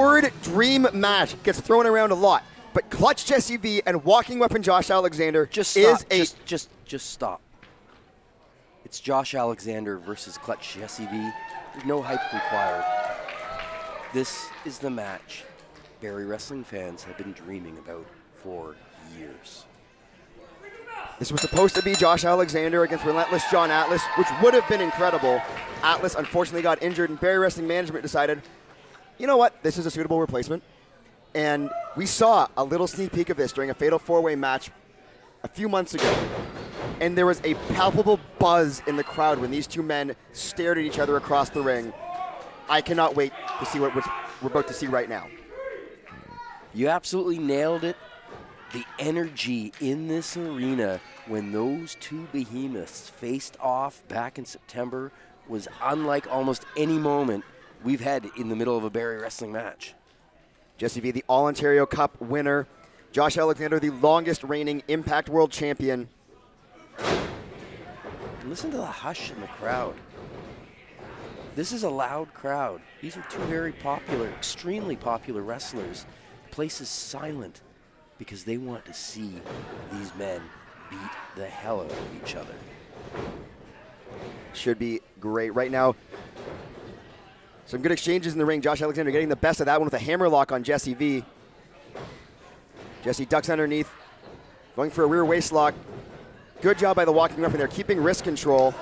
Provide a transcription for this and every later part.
word dream match gets thrown around a lot, but Clutch Jessie V and walking weapon Josh Alexander just stop. is Just stop. It's Josh Alexander versus Clutch Jessie V. There's no hype required. This is the match Barrie wrestling fans have been dreaming about for years. This was supposed to be Josh Alexander against Relentless John Atlas, which would have been incredible. Atlas unfortunately got injured, and Barrie Wrestling Management decided, you know what, this is a suitable replacement. And we saw a little sneak peek of this during a Fatal 4-Way match a few months ago. And there was a palpable buzz in the crowd when these two men stared at each other across the ring. I cannot wait to see what we're about to see right now. You absolutely nailed it. The energy in this arena when those two behemoths faced off back in September was unlike almost any moment we've had in the middle of a Barrie wrestling match. Jessie V, the All-Ontario Cup winner. Josh Alexander, the longest reigning Impact World Champion. Listen to the hush in the crowd. This is a loud crowd. These are two very popular, extremely popular wrestlers. The place is silent because they want to see these men beat the hell out of each other. Should be great. Right now, some good exchanges in the ring. Josh Alexander getting the best of that one with a hammerlock on Jessie V. Jessie ducks underneath, going for a rear waistlock. Good job by the walking weapon there, keeping wrist control.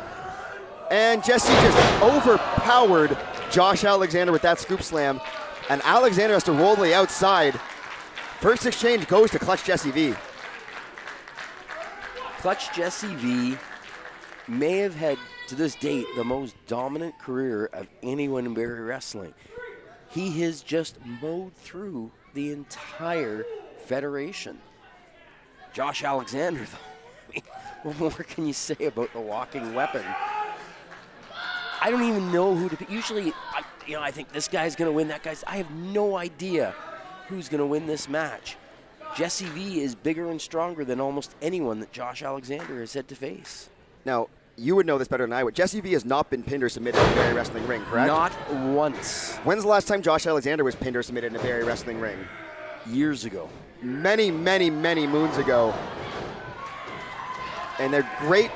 And Jessie just overpowered Josh Alexander with that scoop slam. And Alexander has to roll to the outside. First exchange goes to Clutch Jessie V. Clutch Jessie V may have had, to this date, the most dominant career of anyone in Barrie wrestling. He has just mowed through the entire federation. Josh Alexander, though, what more can you say about the walking weapon? I don't even know who to pick. Usually, I think this guy's going to win, that guy's. I have no idea who's going to win this match. Jessie V is bigger and stronger than almost anyone that Josh Alexander has had to face. Now, you would know this better than I would. Jessie V has not been pinned or submitted in a Barrie wrestling ring, correct? Not once. When's the last time Josh Alexander was pinned or submitted in a Barrie wrestling ring? Years ago. Many, many, many moons ago. And they're great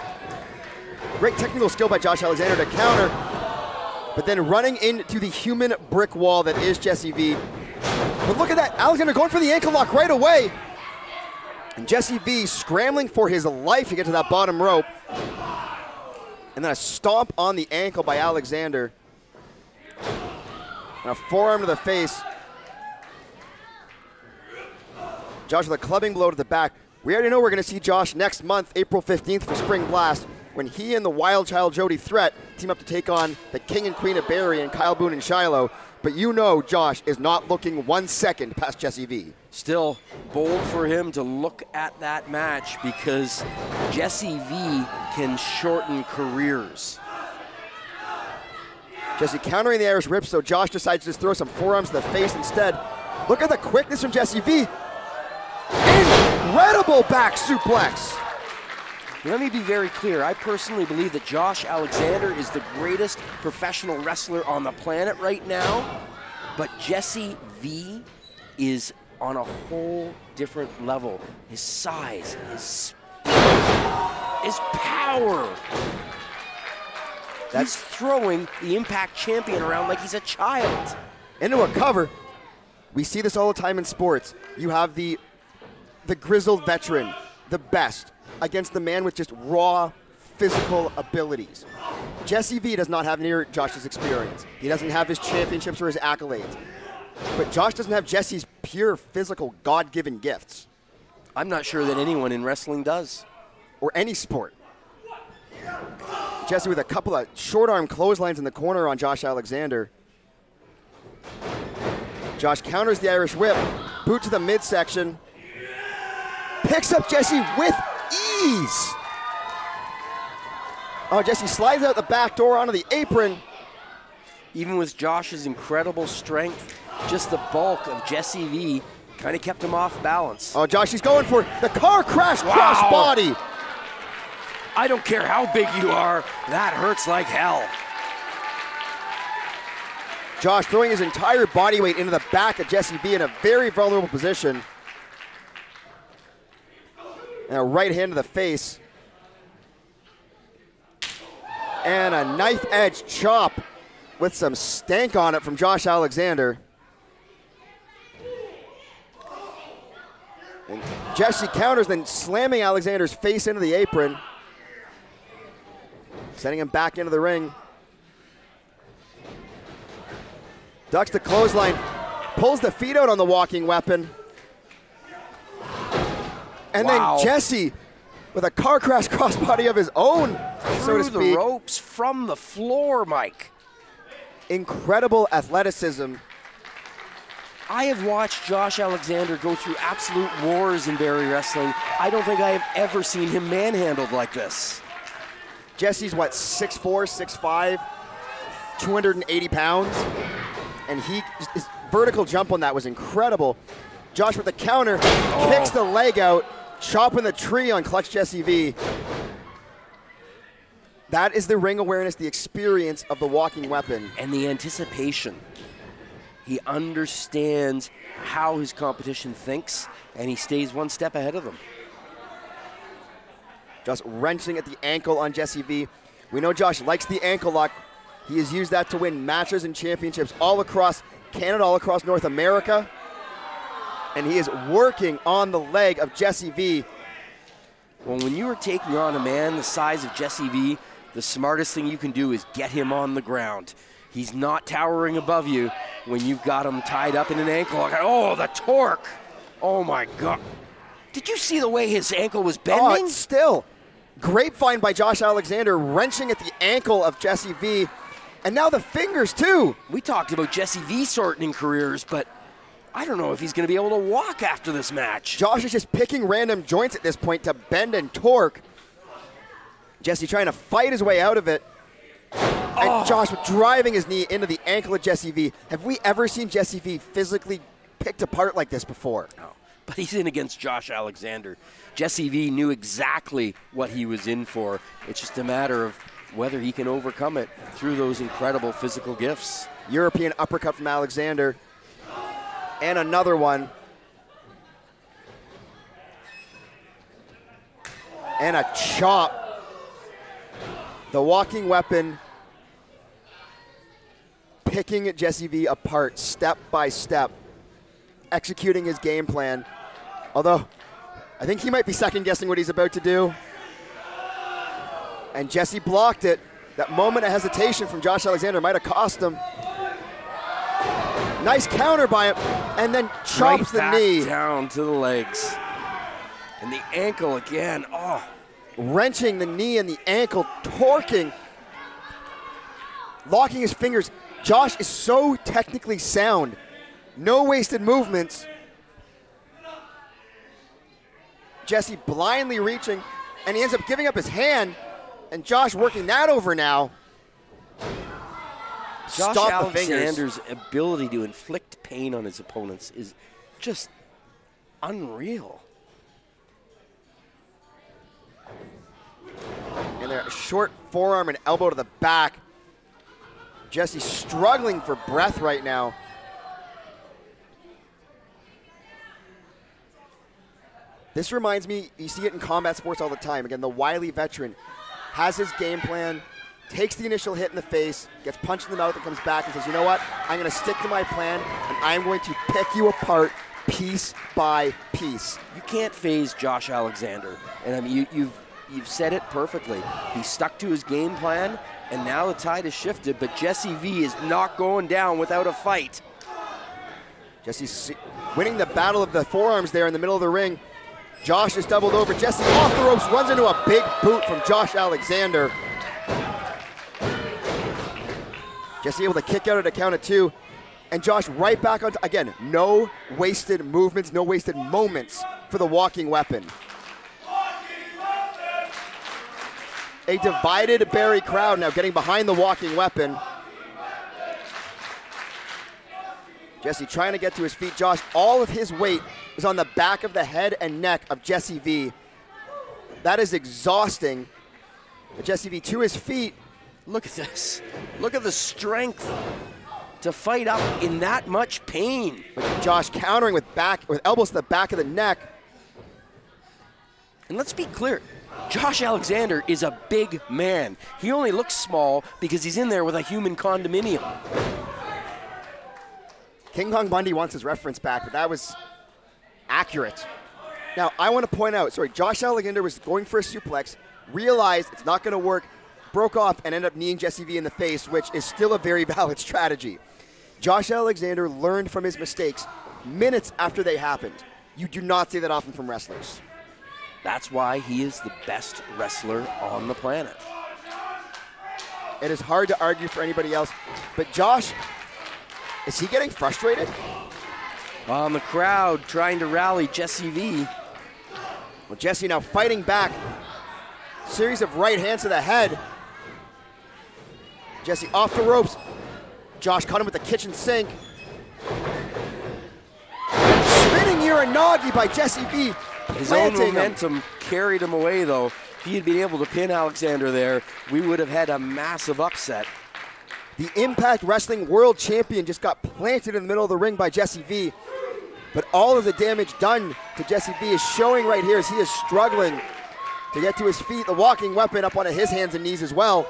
technical skill by Josh Alexander to counter, but then running into the human brick wall that is Jessie V. But look at that, Alexander going for the ankle lock right away. And Jessie V scrambling for his life to get to that bottom rope. And then a stomp on the ankle by Alexander. And a forearm to the face. Josh with a clubbing blow to the back. We already know we're going to see Josh next month, April 15th for Spring Blast, when he and the Wild Child Jody Threat team up to take on the King and Queen of Barrie and Kyle Boone and Shiloh. But you know Josh is not looking 1 second past Jessie V. Still bold for him to look at that match because Jessie V can shorten careers. Jessie countering the Irish whip, so Josh decides to just throw some forearms to the face instead. Look at the quickness from Jessie V. Incredible back suplex. Let me be very clear. I personally believe that Josh Alexander is the greatest professional wrestler on the planet right now, but Jessie V is on a whole different level. His size, his speed, his power. He's throwing the Impact champion around like he's a child. Into a cover. We see this all the time in sports. You have the grizzled veteran, the best, against the man with just raw physical abilities. Jessie V does not have near Josh's experience. He doesn't have his championships or his accolades. But Josh doesn't have Jesse's pure physical God-given gifts. I'm not sure that anyone in wrestling does. Or any sport. Jessie with a couple of short arm clotheslines in the corner on Josh Alexander. Josh counters the Irish whip, boot to the midsection. Picks up Jessie with ease. Oh, Jessie slides out the back door onto the apron. Even with Josh's incredible strength, just the bulk of Jessie V kind of kept him off balance. Oh, Josh, he's going for the car crash body. I don't care how big you are, that hurts like hell. Josh throwing his entire body weight into the back of Jessie V in a very vulnerable position. And a right hand to the face. And a knife edge chop with some stank on it from Josh Alexander. And Jessie counters, then slamming Alexander's face into the apron. Sending him back into the ring. Ducks the clothesline, pulls the feet out on the walking weapon. And then Jessie with a car crash crossbody of his own, so to speak. Through the ropes from the floor, Mike. Incredible athleticism. I have watched Josh Alexander go through absolute wars in Barrie wrestling. I don't think I have ever seen him manhandled like this. Jessie's what, 6'4", 6'5", 280 pounds? And his vertical jump on that was incredible. Josh with the counter, kicks the leg out, chopping the tree on Clutch Jessie V. That is the ring awareness, the experience of the walking weapon. And the anticipation. He understands how his competition thinks, and he stays one step ahead of them. Just wrenching at the ankle on Jessie V. We know Josh likes the ankle lock. He has used that to win matches and championships all across Canada, all across North America. And he is working on the leg of Jessie V. Well, when you are taking on a man the size of Jessie V, the smartest thing you can do is get him on the ground. He's not towering above you when you've got him tied up in an ankle lock. Oh, the torque. Oh, my God. Did you see the way his ankle was bending? Oh, still. Grapevine by Josh Alexander, wrenching at the ankle of Jessie V. And now the fingers, too. We talked about Jessie V shortening careers, but I don't know if he's going to be able to walk after this match. Josh is just picking random joints at this point to bend and torque. Jessie trying to fight his way out of it. And Josh driving his knee into the ankle of Jessie V. Have we ever seen Jessie V physically picked apart like this before? No, but he's in against Josh Alexander. Jessie V knew exactly what he was in for. It's just a matter of whether he can overcome it through those incredible physical gifts. European uppercut from Alexander. And another one. And a chop. The walking weapon picking Jessie V apart step by step, executing his game plan. Although, I think he might be second-guessing what he's about to do. And Jessie blocked it. That moment of hesitation from Josh Alexander might have cost him. Nice counter by him, and then chops the knee. Down to the legs. And the ankle again, Wrenching the knee and the ankle, torquing. Locking his fingers. Josh is so technically sound. No wasted movements. Jessie blindly reaching, and he ends up giving up his hand, and Josh working that over now. Josh Stop Alexander's ability to inflict pain on his opponents is just unreal. And a short forearm and elbow to the back. Jessie struggling for breath right now. This reminds me, you see it in combat sports all the time. Again, the wily veteran has his game plan, takes the initial hit in the face, gets punched in the mouth, and comes back and says, you know what, I'm going to stick to my plan, and I'm going to pick you apart piece by piece. You can't phase Josh Alexander. And I mean, you've said it perfectly. He stuck to his game plan, and now the tide has shifted, but Jessie V is not going down without a fight. Jessie winning the battle of the forearms there in the middle of the ring. Josh is doubled over. Jessie off the ropes, runs into a big boot from Josh Alexander. Jessie able to kick out at a count of 2. And Josh right back on, again, no wasted movements, no wasted moments for the walking weapon. A divided Barrie crowd now getting behind the walking weapon. Jessie trying to get to his feet. Josh, all of his weight is on the back of the head and neck of Jessie V. That is exhausting. But Jessie V to his feet. Look at this. Look at the strength to fight up in that much pain. But Josh countering with elbows to the back of the neck. And let's be clear, Josh Alexander is a big man. He only looks small because he's in there with a human condominium. King Kong Bundy wants his reference back, but that was accurate. Now, I want to point out, Josh Alexander was going for a suplex, realized it's not going to work, broke off, and ended up kneeing Jessie V in the face, which is still a very valid strategy. Josh Alexander learned from his mistakes minutes after they happened. You do not see that often from wrestlers. That's why he is the best wrestler on the planet. It is hard to argue for anybody else, but Josh, is he getting frustrated? The crowd trying to rally Jessie V. Well, Jessie now fighting back. Series of right hands to the head. Jessie off the ropes. Josh caught him with the kitchen sink. Spinning Uranagi by Jessie V. His own momentum carried him away, though. If he had been able to pin Alexander there, we would have had a massive upset. The Impact Wrestling World Champion just got planted in the middle of the ring by Jessie V. But all of the damage done to Jessie V is showing right here as he is struggling to get to his feet. The walking weapon up onto his hands and knees as well.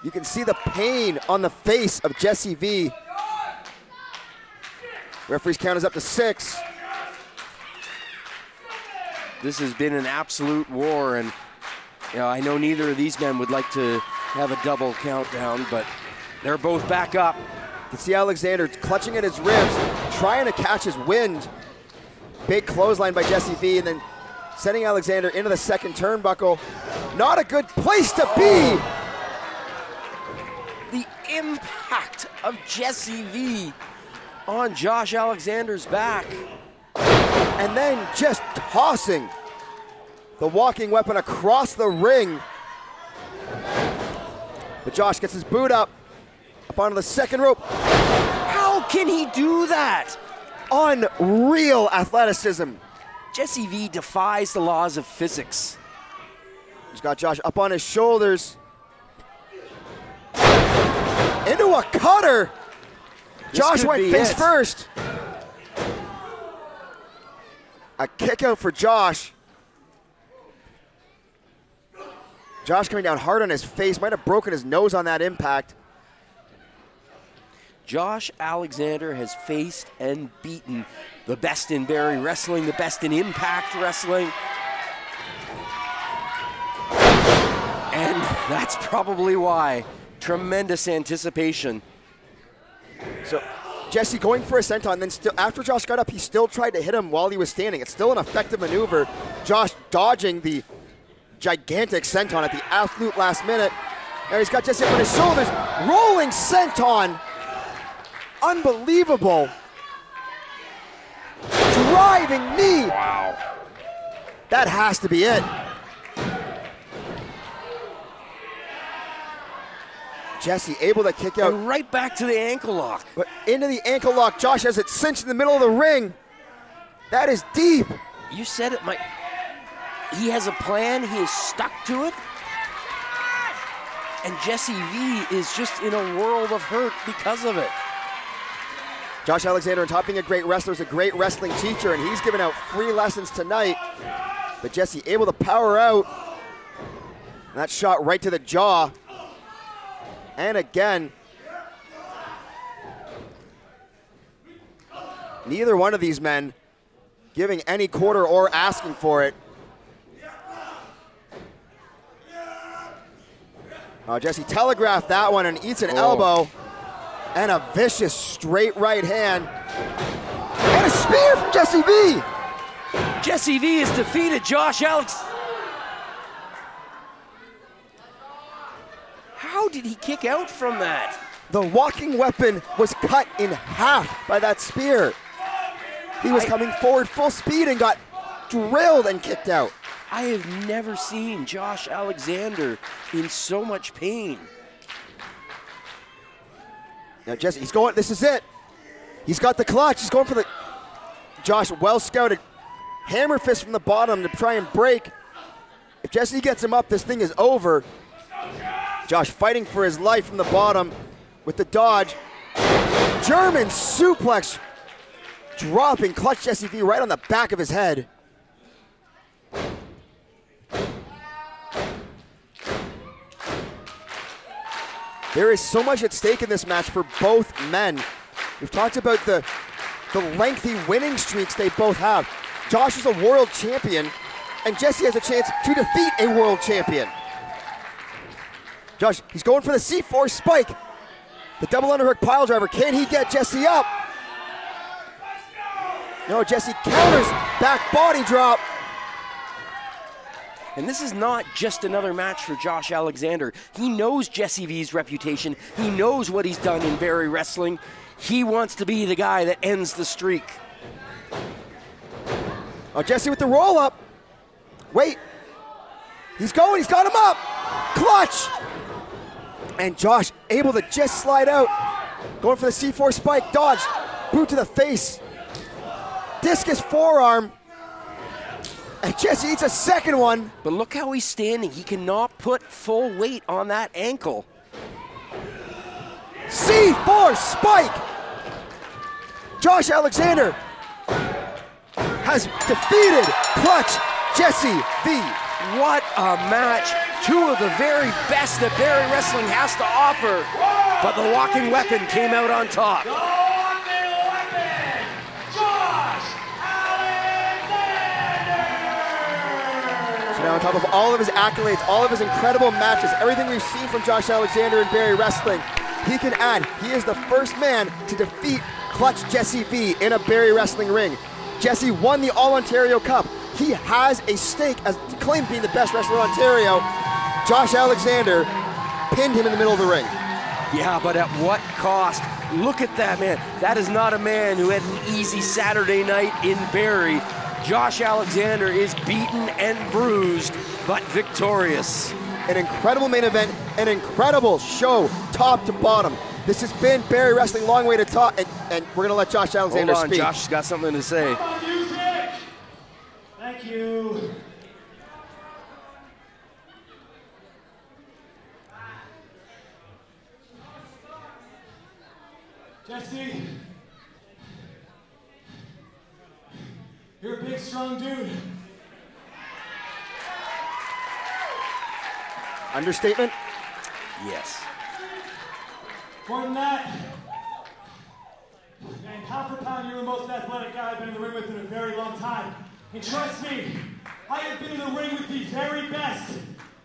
You can see the pain on the face of Jessie V. Referee's count is up to 6. This has been an absolute war, and I know neither of these men would like to have a double countdown, but they're both back up. You can see Alexander clutching at his ribs, trying to catch his wind. Big clothesline by Jessie V, and then sending Alexander into the second turnbuckle. Not a good place to be. The impact of Jessie V on Josh Alexander's back. And then just tossing the walking weapon across the ring. But Josh gets his boot up onto the second rope. How can he do that? Unreal athleticism. Jessie V defies the laws of physics. He's got Josh up on his shoulders. Into a cutter. Josh went face first. A kick out for Josh. Josh coming down hard on his face. Might have broken his nose on that impact. Josh Alexander has faced and beaten the best in Barrie wrestling, the best in Impact wrestling. And that's probably why. Tremendous anticipation. So Jessie going for a senton, then still after Josh got up, he still tried to hit him while he was standing. It's still an effective maneuver. Josh dodging the gigantic senton at the absolute last minute. Now he's got Jessie up on his shoulders. Rolling senton. Unbelievable. Driving knee. Wow. That has to be it. Jessie able to kick out. And right back to the ankle lock. But into the ankle lock. Josh has it cinched in the middle of the ring. That is deep. You said it, Mike. He has a plan. He is stuck to it. And Jessie V is just in a world of hurt because of it. Josh Alexander, on top of being a great wrestler, is a great wrestling teacher, and he's giving out free lessons tonight. But Jessie able to power out. And that shot right to the jaw. And again, neither one of these men giving any quarter or asking for it. Jessie telegraphed that one and eats an elbow. And a vicious straight right hand. And a spear from Jessie V. Jessie V has defeated Josh Alex. How did he kick out from that? The walking weapon was cut in half by that spear. He was coming forward full speed and got drilled and kicked out. I have never seen Josh Alexander in so much pain. Now Jessie, he's going, this is it. He's got the clutch, he's going for the, Josh well scouted. Hammer fist from the bottom to try and break. If Jessie gets him up, this thing is over. Josh fighting for his life from the bottom with the dodge. German suplex, dropping clutch Jessie V right on the back of his head. There is so much at stake in this match for both men. We've talked about the lengthy winning streaks they both have. Josh is a world champion, and Jessie has a chance to defeat a world champion. Josh, he's going for the C4 spike. The double underhook pile driver. Can he get Jessie up? No, Jessie counters, back body drop. And this is not just another match for Josh Alexander. He knows Jessie V's reputation. He knows what he's done in Barrie wrestling. He wants to be the guy that ends the streak. Oh, Jessie with the roll up. Wait. He's going, he's got him up. Clutch. And Josh able to just slide out. Going for the C4 spike, dodge. Boot to the face. Discus forearm. And Jessie eats a second one. But look how he's standing. He cannot put full weight on that ankle. C4 spike. Josh Alexander has defeated clutch Jessie V. What a match. Two of the very best that Barrie Wrestling has to offer. But the walking weapon came out on top. Now on top of all of his accolades, all of his incredible matches, everything we've seen from Josh Alexander in Barrie Wrestling, he can add, he is the first man to defeat clutch Jessie V in a Barrie Wrestling ring. Jessie won the All-Ontario Cup. He has a stake as claimed being the best wrestler in Ontario. Josh Alexander pinned him in the middle of the ring. Yeah, but at what cost? Look at that man. That is not a man who had an easy Saturday night in Barrie. Josh Alexander is beaten and bruised, but victorious. An incredible main event, an incredible show, top to bottom. This has been Barrie Wrestling, long way to talk, and we're gonna let Josh Alexander Hold on, speak. Josh has got something to say. Thank you. Jessie, you're a big, strong dude. Understatement? Yes. More than that, and pound for pound, you're the most athletic guy I've been in the ring with in a very long time. And trust me, I have been in the ring with the very best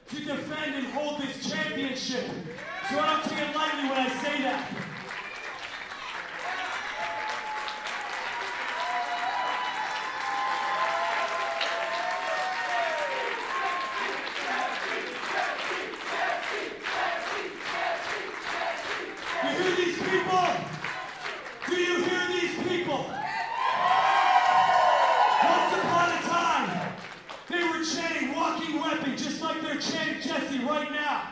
to defend and hold this championship. So I don't take it lightly when I say that. You hear these people? Do you hear these people? Once upon a time, they were chanting walking weapon just like they're chanting Jessie right now.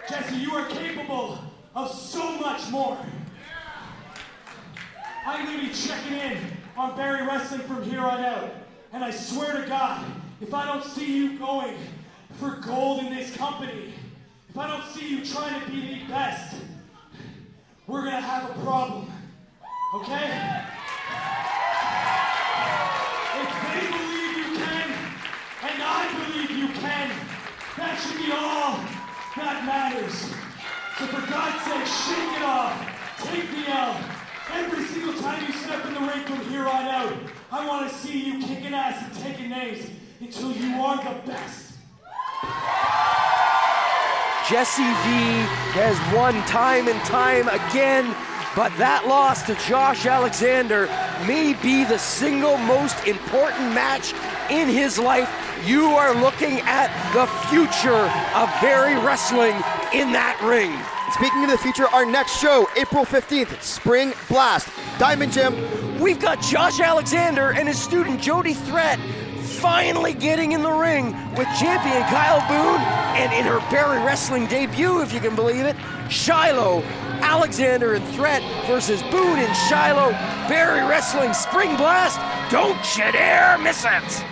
Jessie, you are capable of so much more. I'm going to be checking in on Barrie Wrestling from here on out. And I swear to God, if I don't see you going for gold in this company, if I don't see you trying to be the best, we're gonna have a problem, okay? If they believe you can, and I believe you can, that should be all that matters. So for God's sake, shake it off, take the L. Every single time you step in the ring from here on out, I wanna see you kicking ass and taking names until you are the best. Jessie V has won time and time again, but that loss to Josh Alexander may be the single most important match in his life. You are looking at the future of Barrie Wrestling in that ring. Speaking of the future, our next show, April 15th, Spring Blast, Diamond Gym. We've got Josh Alexander and his student Jody Threat finally getting in the ring with champion Kyle Boone, and in her Barrie Wrestling debut, if you can believe it, Shiloh, Alexander and Threat versus Boone and Shiloh, Barrie Wrestling Spring Blast. Don't you dare miss it!